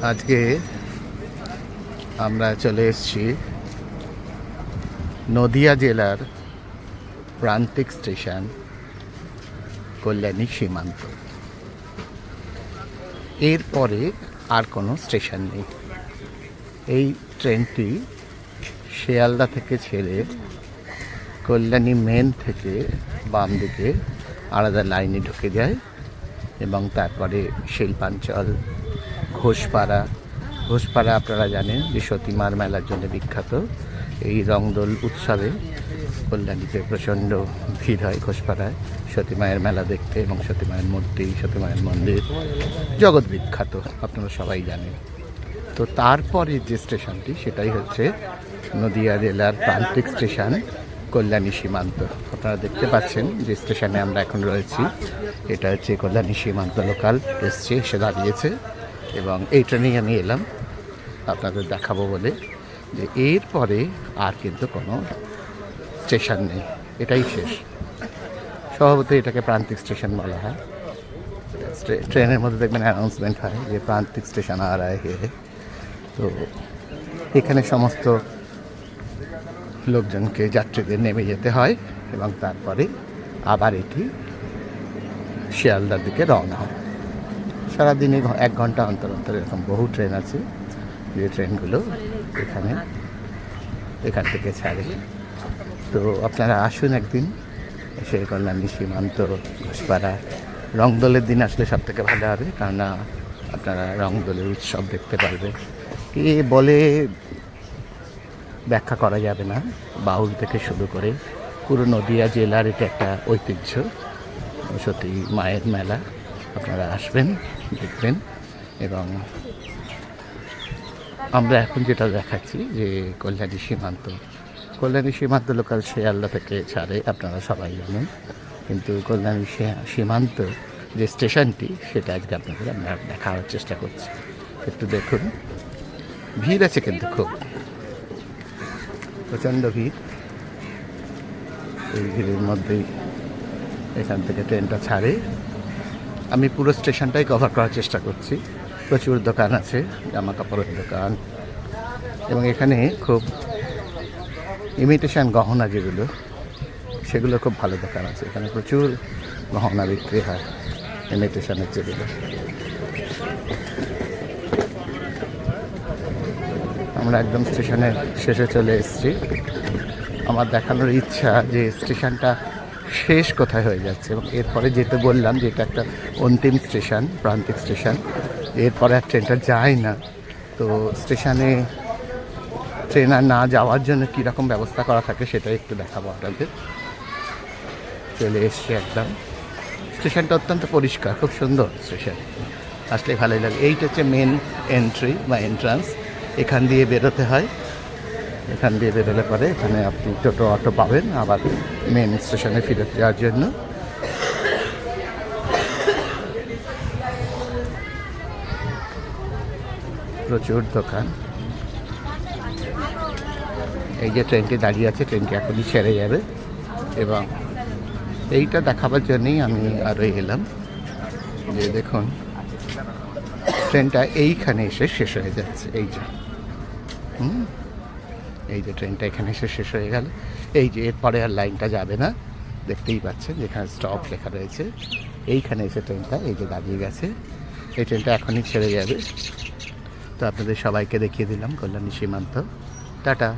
আজকে আমরা চলে এসেছি নদিয়া জেলার প্রান্তিক স্টেশন কল্যাণী সীমান্ত। এরপরে আর কোনো স্টেশন নেই। এই ট্রেনটি শিয়ালদা থেকে ছেড়ে কল্যাণী মেন থেকে বাম দিকে আলাদা লাইনে ঢুকে যায় এবং তারপরে শিল্পাঞ্চল, ঘোষপাড়া আপনারা জানেন যে সতীমার মেলার জন্য বিখ্যাত। এই রংদোল উৎসবে কল্যাণীতে প্রচণ্ড ভিড় হয় ঘোষপাড়ায় সতীমায়ের মেলা দেখতে, এবং সতীমায়ের মূর্তি, সতীমায়ের মন্দির জগৎ বিখ্যাত, আপনারা সবাই জানেন। তো তারপরে যে স্টেশনটি সেটাই হচ্ছে নদিয়া জেলার প্রান্তিক স্টেশন কল্যাণী সীমান্ত। আপনারা দেখতে পাচ্ছেন যে স্টেশনে আমরা এখন রয়েছি, এটা হচ্ছে কল্যাণী সীমান্ত লোকাল এসে দাঁড়িয়েছে, এবং এই ট্রেনেই আমি এলাম আপনাদের দেখাবো বলে যে এরপরে আর কিন্তু কোনো স্টেশন নেই, এটাই শেষ। স্বভাবতই এটাকে প্রান্তিক স্টেশন বলা হয়। ট্রেনের মধ্যে দেখবেন অ্যানাউন্সমেন্ট হয় যে প্রান্তিক স্টেশন আর আয় হে। তো এখানে সমস্ত লোকজনকে, যাত্রীদের নেমে যেতে হয় এবং তারপরে আবার এটি শিয়ালদার দিকে রওনা হয়। সারাদিনে 1 ঘন্টা অন্তর অন্তর এরকম বহু ট্রেন আছে যে ট্রেনগুলো এখান থেকে ছাড়ে। তো আপনারা আসুন একদিন, এসে কল্যাণী সীমান্ত, ঘোষপাড়া, রংদোলের দিন আসলে সব থেকে ভালো হবে, কেননা আপনারা রংদোলের উৎসব দেখতে পারবেন। এ বলে ব্যাখ্যা করা যাবে না। বাউল থেকে শুরু করে পুরো নদিয়া জেলার এটা একটা ঐতিহ্য, সতী মায়ের মেলা। আপনারা আসবেন, দেখবেন। এবং আমরা এখন যেটা দেখাচ্ছি যে কল্যাণী সীমান্ত লোকাল শিয়ালদা থেকে ছাড়ে, আপনারা সবাই জানেন। কিন্তু কল্যাণী সীমান্ত যে স্টেশনটি সেটা আজকে আপনাদের আমরা দেখার চেষ্টা করছি। একটু দেখুন, ভিড় আছে কিন্তু খুব প্রচণ্ড ভিড়। এই ভিড়ের মধ্যেই এখান থেকে ট্রেনটা ছাড়ে। আমি পুরো স্টেশনটাই কভার করার চেষ্টা করছি। প্রচুর দোকান আছে, জামা কাপড়ের দোকান, এবং এখানে খুব ইমিটেশন গহনা যেগুলো, সেগুলো খুব ভালো দোকান আছে। এখানে প্রচুর গহনা বিক্রি হয় ইমিটেশনের যেগুলো। আমরা একদম স্টেশনের শেষে চলে এসেছি। আমার দেখানোর ইচ্ছা যে স্টেশনটা শেষ কোথায় হয়ে যাচ্ছে, এবং এরপরে যেতে বললাম যে এটা একটা অন্তিম স্টেশন, প্রান্তিক স্টেশন। এরপরে আর ট্রেনটা যায় না। তো স্টেশনে ট্রেন আর না যাওয়ার জন্য কীরকম ব্যবস্থা করা থাকে সেটাই একটু দেখাবো আপনাদের। চলে এসছি একদম। স্টেশনটা অত্যন্ত পরিষ্কার, খুব সুন্দর স্টেশন, আসলে ভালোই লাগে। এইটা হচ্ছে মেন এন্ট্রি বা এন্ট্রান্স। এখান দিয়ে বেরোতে হয়। এখান দিয়ে বেরোলে পরে এখানে আপনি টোটো অটো পাবেন আবার মেন স্টেশনে ফিরে যাওয়ার জন্য। প্রচুর দোকান। এই যে ট্রেনটি দাঁড়িয়ে আছে, ট্রেনটি এখনই ছেড়ে যাবে, এবং এইটা দেখাবার জন্যই আমি আরও এলাম যে দেখুন ট্রেনটা এইখানে এসে শেষ হয়ে যাচ্ছে। এই যে ট্রেনটা এখানে এসে শেষ হয়ে গেল। এই যে এরপরে আর লাইনটা যাবে না, দেখতেই পাচ্ছেন যেখানে স্টপ লেখা রয়েছে। এইখানে এসে ট্রেনটা এই যে দাঁড়িয়ে গেছে। এই ট্রেনটা এখনই ছেড়ে যাবে। তো আপনাদের সবাইকে দেখিয়ে দিলাম কল্যাণী সীমান্ত। টাটা।